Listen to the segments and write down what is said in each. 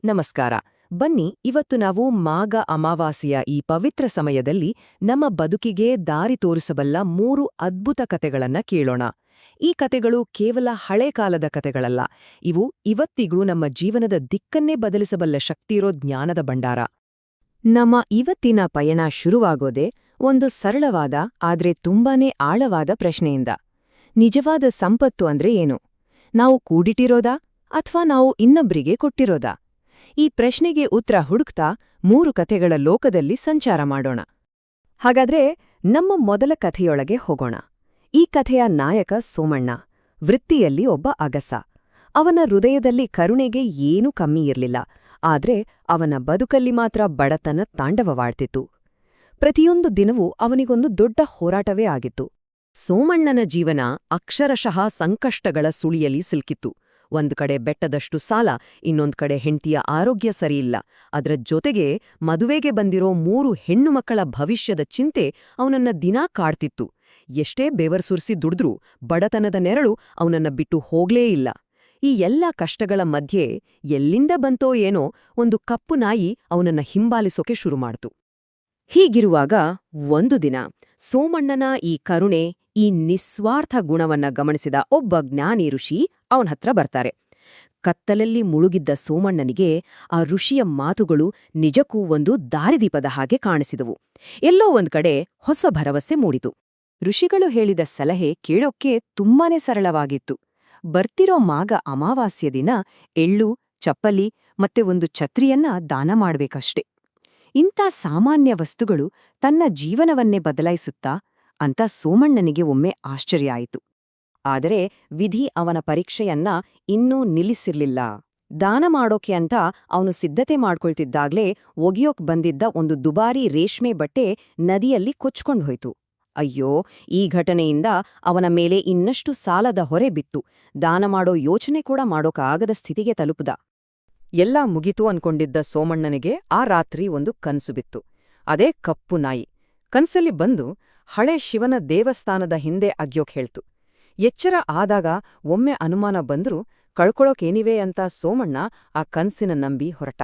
ನಮಸ್ಕಾರ. ಬನ್ನಿ ಇವತ್ತು ನಾವು ಮಾಘ ಅಮಾವಾಸ್ಯೆಯ ಈ ಪವಿತ್ರ ಸಮಯದಲ್ಲಿ ನಮ್ಮ ಬದುಕಿಗೆ ದಾರಿ ತೋರಿಸಬಲ್ಲ 3 ಅದ್ಭುತ ಕತೆಗಳನ್ನ ಕೇಳೋಣ. ಈ ಕತೆಗಳು ಕೇವಲ ಹಳೆ ಕಾಲದ ಕತೆಗಳಲ್ಲ, ಇವು ಇವತ್ತಿಗೂ ನಮ್ಮ ಜೀವನದ ದಿಕ್ಕನ್ನೇ ಬದಲಿಸಬಲ್ಲ ಶಕ್ತಿಯಿರೋ ಜ್ಞಾನದ ಭಂಡಾರ. ನಮ್ಮ ಇವತ್ತಿನ ಪಯಣ ಶುರುವಾಗೋದೇ ಒಂದು ಸರಳವಾದ ಆದ್ರೆ ತುಂಬಾನೇ ಆಳವಾದ ಪ್ರಶ್ನೆಯಿಂದ. ನಿಜವಾದ ಸಂಪತ್ತು ಅಂದ್ರೆ ಏನು? ನಾವು ಕೂಡಿಟ್ಟಿರೋದಾ ಅಥವಾ ನಾವು ಇನ್ನೊಬ್ರಿಗೆ ಕೊಟ್ಟಿರೋದಾ? ಈ ಪ್ರಶ್ನೆಗೆ ಉತ್ತರ ಹುಡುಕ್ತಾ 3 ಕಥೆಗಳ ಲೋಕದಲ್ಲಿ ಸಂಚಾರ ಮಾಡೋಣ. ಹಾಗಾದ್ರೆ ನಮ್ಮ ಮೊದಲ ಕಥೆಯೊಳಗೆ ಹೋಗೋಣ. ಈ ಕಥೆಯ ನಾಯಕ ಸೋಮಣ್ಣ, ವೃತ್ತಿಯಲ್ಲಿ ಒಬ್ಬ ಅಗಸ. ಅವನ ಹೃದಯದಲ್ಲಿ ಕರುಣೆಗೆ ಏನೂ ಕಮ್ಮಿ ಇರ್ಲಿಲ್ಲ, ಆದ್ರೆ ಅವನ ಬದುಕಲ್ಲಿ ಮಾತ್ರ ಬಡತನ ತಾಂಡವವಾಡ್ತಿತ್ತು. ಪ್ರತಿಯೊಂದು ದಿನವೂ ಅವನಿಗೊಂದು ದೊಡ್ಡ ಹೋರಾಟವೇ ಆಗಿತ್ತು. ಸೋಮಣ್ಣನ ಜೀವನ ಅಕ್ಷರಶಃ ಸಂಕಷ್ಟಗಳ ಸುಳಿಯಲಿ ಸಿಲುಕಿತ್ತು. ಒಂದ್ ಕಡೆ ಬೆಟ್ಟದಷ್ಟು ಸಾಲ, ಇನ್ನೊಂದ್ ಕಡೆ ಹೆಂಡ್ತಿಯ ಆರೋಗ್ಯ ಸರಿಯಿಲ್ಲ. ಅದರ ಜೊತೆಗೆ ಮದುವೆಗೆ ಬಂದಿರೋ 3 ಹೆಣ್ಣು ಮಕ್ಕಳ ಭವಿಷ್ಯದ ಚಿಂತೆ ಅವನನ್ನ ದಿನಾ ಕಾಡ್ತಿತ್ತು. ಎಷ್ಟೇ ಬೆವರ್ಸುರಿಸಿ ದುಡಿದ್ರೂ ಬಡತನದ ನೆರಳು ಅವನನ್ನ ಬಿಟ್ಟು ಹೋಗ್ಲೇ ಇಲ್ಲ. ಈ ಎಲ್ಲ ಕಷ್ಟಗಳ ಮಧ್ಯೆ ಎಲ್ಲಿಂದ ಬಂತೋ ಏನೋ ಒಂದು ಕಪ್ಪು ನಾಯಿ ಅವನನ್ನ ಹಿಂಬಾಲಿಸೋಕೆ ಶುರುಮಾಡ್ತು. ಹೀಗಿರುವಾಗ ಒಂದು ದಿನ ಸೋಮಣ್ಣನ ಈ ಕರುಣೆ, ಈ ನಿಸ್ವಾರ್ಥ ಗುಣವನ್ನ ಗಮನಿಸಿದ ಒಬ್ಬ ಜ್ಞಾನಿ ಋಷಿ ಅವನ ಹತ್ರ ಬರ್ತಾರೆ. ಕತ್ತಲಲ್ಲಿ ಮುಳುಗಿದ್ದ ಸೋಮಣ್ಣನಿಗೆ ಆ ಋಷಿಯ ಮಾತುಗಳು ನಿಜಕ್ಕೂ ಒಂದು ದಾರಿದೀಪದ ಹಾಗೆ ಕಾಣಿಸಿದವು. ಎಲ್ಲೋ ಒಂದ್ ಕಡೆ ಹೊಸ ಭರವಸೆ ಮೂಡಿತು. ಋಷಿಗಳು ಹೇಳಿದ ಸಲಹೆ ಕೇಳೋಕ್ಕೆ ತುಂಬಾನೇ ಸರಳವಾಗಿತ್ತು. ಬರ್ತಿರೋ ಮಾಘ ಅಮಾವಾಸ್ಯೆ ದಿನ ಎಳ್ಳು, ಚಪ್ಪಲಿ ಮತ್ತೆ ಒಂದು ಛತ್ರಿಯನ್ನ ದಾನ ಮಾಡ್ಬೇಕಷ್ಟೆ. ಇಂಥ ಸಾಮಾನ್ಯ ವಸ್ತುಗಳು ತನ್ನ ಜೀವನವನ್ನೇ ಬದಲಾಯಿಸುತ್ತಾ ಅಂತ ಸೋಮಣ್ಣನಿಗೆ ಒಮ್ಮೆ ಆಶ್ಚರ್ಯ ಆಯಿತು. ಆದರೆ ವಿಧಿ ಅವನ ಪರೀಕ್ಷೆಯನ್ನ ಇನ್ನೂ ನಿಲ್ಲಿಸಿರ್ಲಿಲ್ಲ. ದಾನ ಮಾಡೋಕೆ ಅಂತ ಅವನು ಸಿದ್ಧತೆ ಮಾಡ್ಕೊಳ್ತಿದ್ದಾಗ್ಲೇ ಒಗೆಯೋಕ್ ಬಂದಿದ್ದ ಒಂದು ದುಬಾರಿ ರೇಷ್ಮೆ ಬಟ್ಟೆ ನದಿಯಲ್ಲಿ ಕೊಚ್ಕೊಂಡು ಹೋಯ್ತು. ಅಯ್ಯೋ, ಈ ಘಟನೆಯಿಂದ ಅವನ ಮೇಲೆ ಇನ್ನಷ್ಟು ಸಾಲದ ಹೊರೆ ಬಿತ್ತು. ದಾನ ಮಾಡೋ ಯೋಚನೆ ಕೂಡ ಮಾಡೋಕಾಗದ ಸ್ಥಿತಿಗೆ ತಲುಪುದ. ಎಲ್ಲ ಮುಗಿತು ಅನ್ಕೊಂಡಿದ್ದ ಸೋಮಣ್ಣನಿಗೆ ಆ ರಾತ್ರಿ ಒಂದು ಕನ್ಸು ಬಿತ್ತು. ಅದೇ ಕಪ್ಪು ನಾಯಿ ಕನ್ಸಲ್ಲಿ ಬಂದು ಹಳೆ ಶಿವನ ದೇವಸ್ಥಾನದ ಹಿಂದೆ ಅಗ್ಯೋಕ್ ಹೇಳ್ತು. ಎಚ್ಚರ ಆದಾಗ ಒಮ್ಮೆ ಅನುಮಾನ ಬಂದ್ರೂ ಕಳ್ಕೊಳೋಕೇನಿವೆ ಅಂತ ಸೋಮಣ್ಣ ಆ ಕನ್ಸಿನ ನಂಬಿ ಹೊರಟ.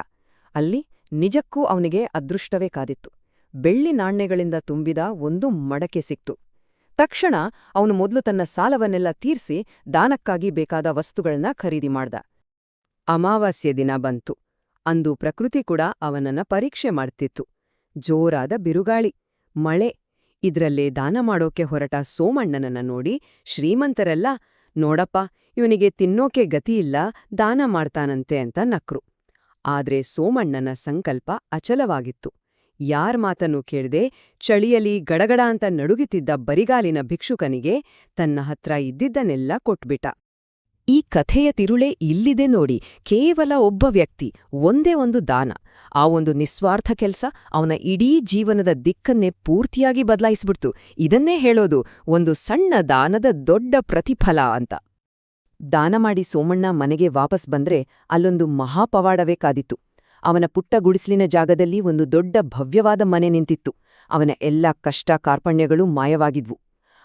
ಅಲ್ಲಿ ನಿಜಕ್ಕೂ ಅವನಿಗೆ ಅದೃಷ್ಟವೇ ಕಾದಿತ್ತು. ಬೆಳ್ಳಿ ನಾಣ್ಯಗಳಿಂದ ತುಂಬಿದ ಒಂದು ಮಡಕೆ ಸಿಕ್ತು. ತಕ್ಷಣ ಅವನು ಮೊದಲು ತನ್ನ ಸಾಲವನ್ನೆಲ್ಲ ತೀರ್ಸಿ ದಾನಕ್ಕಾಗಿ ಬೇಕಾದ ವಸ್ತುಗಳನ್ನ ಖರೀದಿ ಮಾಡ್ದ. ಅಮಾವಾಸ್ಯೆ ದಿನ ಬಂತು. ಅಂದು ಪ್ರಕೃತಿ ಕೂಡ ಅವನನ್ನ ಪರೀಕ್ಷೆ ಮಾಡ್ತಿತ್ತು. ಜೋರಾದ ಬಿರುಗಾಳಿ, ಮಳೆ. ಇದ್ರಲ್ಲೇ ದಾನ ಮಾಡೋಕೆ ಹೊರಟ ಸೋಮಣ್ಣನನ್ನ ನೋಡಿ ಶ್ರೀಮಂತರೆಲ್ಲ, ನೋಡಪ್ಪ, ಇವನಿಗೆ ತಿನ್ನೋಕೆ ಗತಿಯಿಲ್ಲ, ದಾನ ಮಾಡ್ತಾನಂತೆ ಅಂತ ನಕ್ರು. ಆದ್ರೆ ಸೋಮಣ್ಣನ ಸಂಕಲ್ಪ ಅಚಲವಾಗಿತ್ತು. ಯಾರ್ ಮಾತನ್ನೂ ಕೇಳ್ದೆ ಚಳಿಯಲಿ ಗಡಗಡ ಅಂತ ನಡುಗುತ್ತಿದ್ದ ಬರಿಗಾಲಿನ ಭಿಕ್ಷುಕನಿಗೆ ತನ್ನ ಹತ್ರ ಇದ್ದಿದ್ದನ್ನೆಲ್ಲ ಕೊಟ್ಬಿಟ್ಟ. ಈ ಕಥೆಯ ತಿರುಳೇ ಇಲ್ಲಿದೆ ನೋಡಿ. ಕೇವಲ ಒಬ್ಬ ವ್ಯಕ್ತಿ, ಒಂದೇ ಒಂದು ದಾನ, ಆ ಒಂದು ನಿಸ್ವಾರ್ಥ ಕೆಲ್ಸ ಅವನ ಇಡೀ ಜೀವನದ ದಿಕ್ಕನ್ನೇ ಪೂರ್ತಿಯಾಗಿ ಬದಲಾಯಿಸ್ಬಿಡ್ತು. ಇದನ್ನೇ ಹೇಳೋದು ಒಂದು ಸಣ್ಣ ದಾನದ ದೊಡ್ಡ ಪ್ರತಿಫಲ ಅಂತ. ದಾನ ಮಾಡಿ ಸೋಮಣ್ಣ ಮನೆಗೆ ವಾಪಸ್ ಬಂದ್ರೆ ಅಲ್ಲೊಂದು ಮಹಾಪವಾಡವೇ ಕಾದಿತ್ತು. ಅವನ ಪುಟ್ಟ ಗುಡಿಸ್ಲಿನ ಜಾಗದಲ್ಲಿ ಒಂದು ದೊಡ್ಡ ಭವ್ಯವಾದ ಮನೆ ನಿಂತಿತ್ತು. ಅವನ ಎಲ್ಲ ಕಷ್ಟ ಕಾರ್ಪಣ್ಯಗಳೂ ಮಾಯವಾಗಿದ್ವು.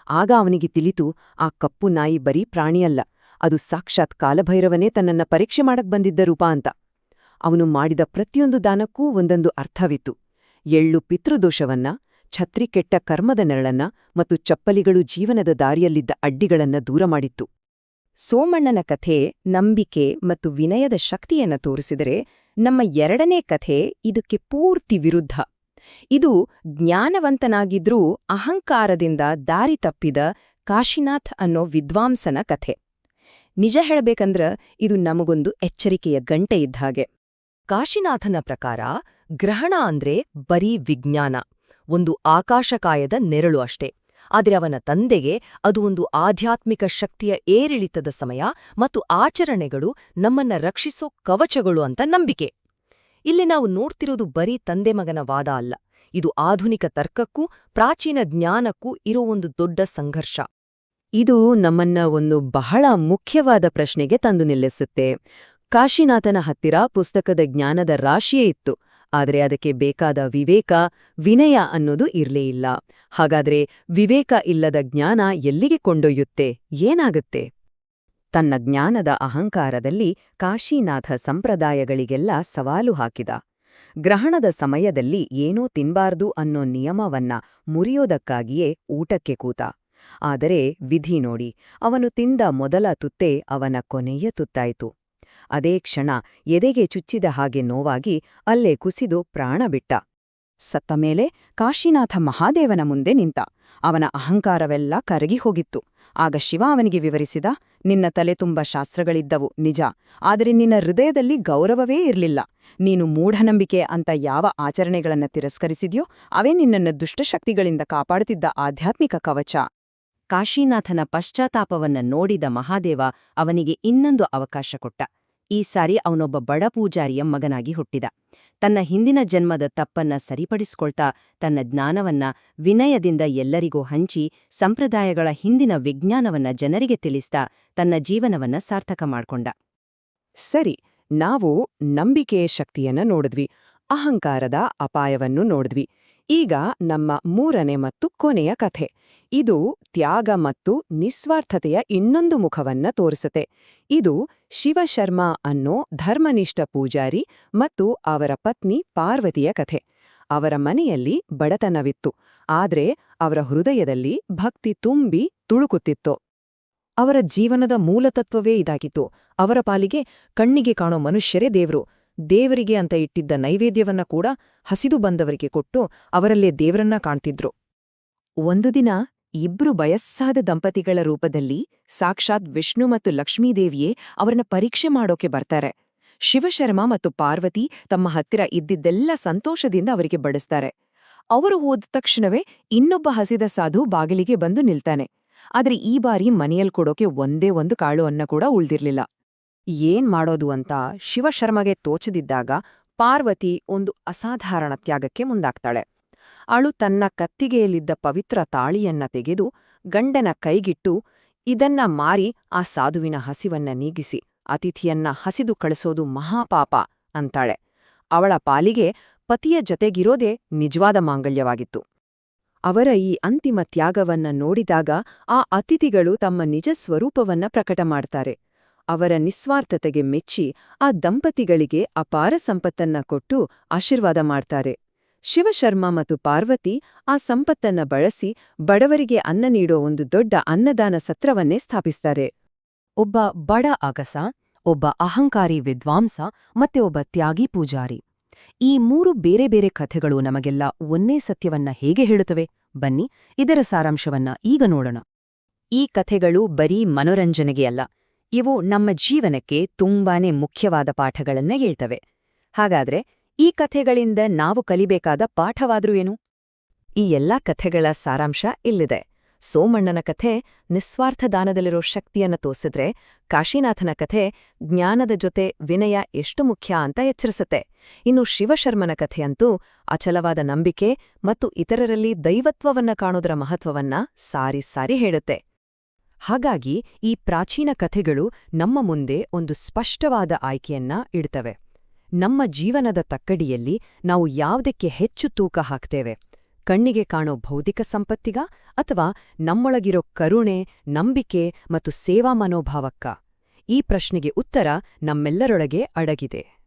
ಆಗ ಅವನಿಗೆ ತಿಳಿತು, ಆ ಕಪ್ಪು ನಾಯಿ ಬರೀ ಪ್ರಾಣಿಯಲ್ಲ, ಅದು ಸಾಕ್ಷಾತ್ ಕಾಲಭೈರವನೇ ತನ್ನನ್ನ ಪರೀಕ್ಷೆ ಮಾಡಕ್ ಬಂದಿದ್ದ ರೂಪ ಅಂತ. ಅವನು ಮಾಡಿದ ಪ್ರತಿಯೊಂದು ದಾನಕ್ಕೂ ಒಂದೊಂದು ಅರ್ಥವಿತ್ತು. ಎಳ್ಳು ಪಿತೃದೋಷವನ್ನ, ಛತ್ರಿ ಕೆಟ್ಟ ಕರ್ಮದ ನೆರಳನ್ನ ಮತ್ತು ಚಪ್ಪಲಿಗಳು ಜೀವನದ ದಾರಿಯಲ್ಲಿದ್ದ ಅಡ್ಡಿಗಳನ್ನ ದೂರ ಮಾಡಿತ್ತು. ಸೋಮಣ್ಣನ ಕಥೆ ನಂಬಿಕೆ ಮತ್ತು ವಿನಯದ ಶಕ್ತಿಯನ್ನ ತೋರಿಸಿದರೆ, ನಮ್ಮ ಎರಡನೇ ಕಥೆ ಇದಕ್ಕೆ ಪೂರ್ತಿ ವಿರುದ್ಧ. ಇದು ಜ್ಞಾನವಂತನಾಗಿದ್ರೂ ಅಹಂಕಾರದಿಂದ ದಾರಿ ತಪ್ಪಿದ ಕಾಶಿನಾಥ್ ಅನ್ನೋ ವಿದ್ವಾಂಸನ ಕಥೆ. ನಿಜ ಹೇಳಬೇಕಂದ್ರ ಇದು ನಮಗೊಂದು ಎಚ್ಚರಿಕೆಯ ಗಂಟೆ ಇದ್ಹಾಗೆ. ಕಾಶಿನಾಥನ ಪ್ರಕಾರ ಗ್ರಹಣ ಅಂದ್ರೆ ಬರೀ ವಿಜ್ಞಾನ, ಒಂದು ಆಕಾಶಕಾಯದ ನೆರಳು ಅಷ್ಟೇ. ಆದರೆ ಅವನ ತಂದೆಗೆ ಅದು ಒಂದು ಆಧ್ಯಾತ್ಮಿಕ ಶಕ್ತಿಯ ಏರಿಳಿತದ ಸಮಯ ಮತ್ತು ಆಚರಣೆಗಳು ನಮ್ಮನ್ನ ರಕ್ಷಿಸೋ ಕವಚಗಳು ಅಂತ ನಂಬಿಕೆ. ಇಲ್ಲಿ ನಾವು ನೋಡ್ತಿರೋದು ಬರೀ ತಂದೆ ಮಗನ ವಾದ ಅಲ್ಲ, ಇದು ಆಧುನಿಕ ತರ್ಕಕ್ಕೂ ಪ್ರಾಚೀನ ಜ್ಞಾನಕ್ಕೂ ಇರೋ ಒಂದು ದೊಡ್ಡ ಸಂಘರ್ಷ. ಇದು ನಮ್ಮನ್ನ ಒಂದು ಬಹಳ ಮುಖ್ಯವಾದ ಪ್ರಶ್ನೆಗೆ ತಂದು ನಿಲ್ಲಿಸುತ್ತೆ. ಕಾಶಿನಾಥನ ಹತ್ತಿರ ಪುಸ್ತಕದ ಜ್ಞಾನದ ರಾಶಿಯೇ ಇತ್ತು, ಆದರೆ ಅದಕ್ಕೆ ಬೇಕಾದ ವಿವೇಕ, ವಿನಯ ಅನ್ನೋದು ಇರ್ಲೇ ಇಲ್ಲ. ಹಾಗಾದ್ರೆ ವಿವೇಕ ಇಲ್ಲದ ಜ್ಞಾನ ಎಲ್ಲಿಗೆ ಕೊಂಡೊಯ್ಯುತ್ತೆ, ಏನಾಗುತ್ತೆ? ತನ್ನ ಜ್ಞಾನದ ಅಹಂಕಾರದಲ್ಲಿ ಕಾಶೀನಾಥ ಸಂಪ್ರದಾಯಗಳಿಗೆಲ್ಲ ಸವಾಲು ಹಾಕಿದ. ಗ್ರಹಣದ ಸಮಯದಲ್ಲಿ ಏನೂ ತಿನ್ಬಾರ್ದು ಅನ್ನೋ ನಿಯಮವನ್ನ ಮುರಿಯೋದಕ್ಕಾಗಿಯೇ ಊಟಕ್ಕೆ ಕೂತ. ಆದರೆ ವಿಧಿ ನೋಡಿ, ಅವನು ತಿಂದ ಮೊದಲ ತುತ್ತೇ ಅವನ ಕೊನೆಯ ತುತ್ತಾಯಿತು. ಅದೇ ಕ್ಷಣ ಎದೆಗೆ ಚುಚ್ಚಿದ ಹಾಗೆ ನೋವಾಗಿ ಅಲ್ಲೇ ಕುಸಿದು ಪ್ರಾಣ ಬಿಟ್ಟ. ಸತ್ತ ಮೇಲೆ ಕಾಶೀನಾಥ ಮಹಾದೇವನ ಮುಂದೆ ನಿಂತ. ಅವನ ಅಹಂಕಾರವೆಲ್ಲ ಕರಗಿ ಹೋಗಿತ್ತು. ಆಗ ಶಿವ ಅವನಿಗೆ ವಿವರಿಸಿದ, ನಿನ್ನ ತಲೆ ತುಂಬ ಶಾಸ್ತ್ರಗಳಿದ್ದವು ನಿಜ, ಆದರೆ ನಿನ್ನ ಹೃದಯದಲ್ಲಿ ಗೌರವವೇ ಇರಲಿಲ್ಲ. ನೀನು ಮೂಢನಂಬಿಕೆ ಅಂತ ಯಾವ ಆಚರಣೆಗಳನ್ನ ತಿರಸ್ಕರಿಸಿದ್ಯೋ ಅವೇ ನಿನ್ನನ್ನು ದುಷ್ಟಶಕ್ತಿಗಳಿಂದ ಕಾಪಾಡುತ್ತಿದ್ದ ಆಧ್ಯಾತ್ಮಿಕ ಕವಚ. ಕಾಶೀನಾಥನ ಪಶ್ಚಾತ್ತಾಪವನ್ನ ನೋಡಿದ ಮಹಾದೇವ ಅವನಿಗೆ ಇನ್ನೊಂದು ಅವಕಾಶ ಕೊಟ್ಟ. ಈ ಸಾರಿ ಅವನೊಬ್ಬ ಬಡ ಪೂಜಾರಿಯ ಮಗನಾಗಿ ಹುಟ್ಟಿದ. ತನ್ನ ಹಿಂದಿನ ಜನ್ಮದ ತಪ್ಪನ್ನ ಸರಿಪಡಿಸ್ಕೊಳ್ತಾ ತನ್ನ ಜ್ಞಾನವನ್ನ ವಿನಯದಿಂದ ಎಲ್ಲರಿಗೂ ಹಂಚಿ ಸಂಪ್ರದಾಯಗಳ ಹಿಂದಿನ ವಿಜ್ಞಾನವನ್ನ ಜನರಿಗೆ ತಿಳಿಸ್ತಾ ತನ್ನ ಜೀವನವನ್ನ ಸಾರ್ಥಕ ಮಾಡ್ಕೊಂಡ. ಸರಿ, ನಾವು ನಂಬಿಕೆಯ ಶಕ್ತಿಯನ್ನ ನೋಡಿದ್ವಿ, ಅಹಂಕಾರದ ಅಪಾಯವನ್ನು ನೋಡಿದ್ವಿ. ಈಗ ನಮ್ಮ ಮೂರನೇ ಮತ್ತು ಕೊನೆಯ ಕಥೆ. ಇದು ತ್ಯಾಗ ಮತ್ತು ನಿಸ್ವಾರ್ಥತೆಯ ಇನ್ನೊಂದು ಮುಖವನ್ನ ತೋರಿಸುತ್ತೆ. ಇದು ಶಿವಶರ್ಮಾ ಅನ್ನೋ ಧರ್ಮನಿಷ್ಠ ಪೂಜಾರಿ ಮತ್ತು ಅವರ ಪತ್ನಿ ಪಾರ್ವತಿಯ ಕಥೆ. ಅವರ ಮನೆಯಲ್ಲಿ ಬಡತನವಿತ್ತು, ಆದ್ರೆ ಅವರ ಹೃದಯದಲ್ಲಿ ಭಕ್ತಿ ತುಂಬಿ ತುಳುಕುತ್ತಿತ್ತು. ಅವರ ಜೀವನದ ಮೂಲತತ್ವವೇ ಇದಾಗಿತ್ತು. ಅವರ ಪಾಲಿಗೆ ಕಣ್ಣಿಗೆ ಕಾಣೋ ಮನುಷ್ಯರೇ ದೇವ್ರು. ದೇವರಿಗೆ ಅಂತ ಇಟ್ಟಿದ್ದ ನೈವೇದ್ಯವನ್ನ ಕೂಡ ಹಸಿದು ಬಂದವರಿಗೆ ಕೊಟ್ಟು ಅವರಲ್ಲೇ ದೇವರನ್ನ ಕಾಣ್ತಿದ್ರು. ಒಂದು ದಿನ ಇಬ್ರು ವಯಸ್ಸಾದ ದಂಪತಿಗಳ ರೂಪದಲ್ಲಿ ಸಾಕ್ಷಾತ್ ವಿಷ್ಣು ಮತ್ತು ಲಕ್ಷ್ಮೀದೇವಿಯೇ ಅವರನ್ನ ಪರೀಕ್ಷೆ ಮಾಡೋಕೆ ಬರ್ತಾರೆ. ಶಿವಶರ್ಮಾ ಮತ್ತು ಪಾರ್ವತಿ ತಮ್ಮ ಹತ್ತಿರ ಇದ್ದಿದ್ದೆಲ್ಲ ಸಂತೋಷದಿಂದ ಅವರಿಗೆ ಬಡಿಸ್ತಾರೆ. ಅವರು ಹೋದ ತಕ್ಷಣವೇ ಇನ್ನೊಬ್ಬ ಹಸಿದ ಸಾಧು ಬಾಗಿಲಿಗೆ ಬಂದು ನಿಲ್ತಾನೆ. ಆದ್ರೆ ಈ ಬಾರಿ ಮನೆಯಲ್ ಕೊಡೋಕೆ ಒಂದೇ ಒಂದು ಕಾಳು ಅನ್ನ ಕೂಡ ಉಳ್ದಿರ್ಲಿಲ್ಲ. ಏನ್ ಮಾಡೋದು ಅಂತ ಶಿವಶರ್ಮಗೆ ತೋಚದಿದ್ದಾಗ ಪಾರ್ವತಿ ಒಂದು ಅಸಾಧಾರಣ ತ್ಯಾಗಕ್ಕೆ ಮುಂದಾಗ್ತಾಳೆ. ಅವಳು ತನ್ನ ಕತ್ತಿಗೆಯಲ್ಲಿದ್ದ ಪವಿತ್ರ ತಾಳಿಯನ್ನ ತೆಗೆದು ಗಂಡನ ಕೈಗಿಟ್ಟು, ಇದನ್ನ ಮಾರಿ ಆ ಸಾಧುವಿನ ಹಸಿವನ್ನ ನೀಗಿಸಿ ಅತಿಥಿಯನ್ನ ಹಸಿದು ಕಳಿಸೋದು ಮಹಾಪಾಪ ಅಂತಾಳೆ. ಅವಳ ಪಾಲಿಗೆ ಪತಿಯ ಜೊತೆಗಿರೋದೇ ನಿಜವಾದ ಮಾಂಗಲ್ಯವಾಗಿತ್ತು. ಅವರ ಈ ಅಂತಿಮ ತ್ಯಾಗವನ್ನ ನೋಡಿದಾಗ ಆ ಅತಿಥಿಗಳು ತಮ್ಮ ನಿಜ ಸ್ವರೂಪವನ್ನ ಪ್ರಕಟ ಮಾಡ್ತಾರೆ. ಅವರ ನಿಸ್ವಾರ್ಥತೆಗೆ ಮೆಚ್ಚಿ ಆ ದಂಪತಿಗಳಿಗೆ ಅಪಾರ ಸಂಪತ್ತನ್ನ ಕೊಟ್ಟು ಆಶೀರ್ವಾದ ಮಾಡ್ತಾರೆ. ಶಿವಶರ್ಮಾ ಮತ್ತು ಪಾರ್ವತಿ ಆ ಸಂಪತ್ತನ್ನ ಬಳಸಿ ಬಡವರಿಗೆ ಅನ್ನ ನೀಡೋ ಒಂದು ದೊಡ್ಡ ಅನ್ನದಾನ ಸತ್ರವನ್ನೇ ಸ್ಥಾಪಿಸ್ತಾರೆ. ಒಬ್ಬ ಬಡ ಅಗಸ, ಒಬ್ಬ ಅಹಂಕಾರಿ ವಿದ್ವಾಂಸ ಮತ್ತೆ ಒಬ್ಬ ತ್ಯಾಗಿ ಪೂಜಾರಿ. ಈ ಮೂರು ಬೇರೆ ಬೇರೆ ಕಥೆಗಳು ನಮಗೆಲ್ಲ ಒಂದೇ ಸತ್ಯವನ್ನ ಹೇಗೆ ಹೇಳುತ್ತವೆ? ಬನ್ನಿ ಇದರ ಸಾರಾಂಶವನ್ನ ಈಗ ನೋಡೋಣ. ಈ ಕಥೆಗಳು ಬರೀ ಮನೋರಂಜನೆಗೆ ಅಲ್ಲ, ಇವು ನಮ್ಮ ಜೀವನಕ್ಕೆ ತುಂಬಾನೇ ಮುಖ್ಯವಾದ ಪಾಠಗಳನ್ನ ಹೇಳ್ತವೆ. ಹಾಗಾದ್ರೆ ಈ ಕಥೆಗಳಿಂದ ನಾವು ಕಲಿಬೇಕಾದ ಪಾಠವಾದ್ರೂ ಏನು? ಈ ಎಲ್ಲಾ ಕಥೆಗಳ ಸಾರಾಂಶ ಇಲ್ಲಿದೆ. ಸೋಮಣ್ಣನ ಕಥೆ ನಿಸ್ವಾರ್ಥ ದಾನದಲ್ಲಿರೋ ಶಕ್ತಿಯನ್ನ ತೋರಿಸಿದ್ರೆ, ಕಾಶೀನಾಥನ ಕಥೆ ಜ್ಞಾನದ ಜೊತೆ ವಿನಯ ಎಷ್ಟು ಮುಖ್ಯ ಅಂತ ಎಚ್ಚರಿಸುತ್ತೆ. ಇನ್ನು ಶಿವಶರ್ಮನ ಕಥೆಯಂತೂ ಅಚಲವಾದ ನಂಬಿಕೆ ಮತ್ತು ಇತರರಲ್ಲಿ ದೈವತ್ವವನ್ನ ಕಾಣೋದರ ಮಹತ್ವವನ್ನ ಸಾರಿ ಸಾರಿ ಹೇಳುತ್ತೆ. ಹಾಗಾಗಿ ಈ ಪ್ರಾಚೀನ ಕಥೆಗಳು ನಮ್ಮ ಮುಂದೆ ಒಂದು ಸ್ಪಷ್ಟವಾದ ಆಯ್ಕೆಯನ್ನ ಇಡ್ತವೆ. ನಮ್ಮ ಜೀವನದ ತಕ್ಕಡಿಯಲ್ಲಿ ನಾವು ಯಾವುದಕ್ಕೆ ಹೆಚ್ಚು ತೂಕ ಹಾಕ್ತೇವೆ? ಕಣ್ಣಿಗೆ ಕಾಣೋ ಭೌತಿಕ ಸಂಪತ್ತಿಗ ಅಥವಾ ನಮ್ಮೊಳಗಿರೋ ಕರುಣೆ, ನಂಬಿಕೆ ಮತ್ತು ಸೇವಾ ಮನೋಭಾವಕ್ಕ? ಈ ಪ್ರಶ್ನೆಗೆ ಉತ್ತರ ನಮ್ಮೆಲ್ಲರೊಳಗೆ ಅಡಗಿದೆ.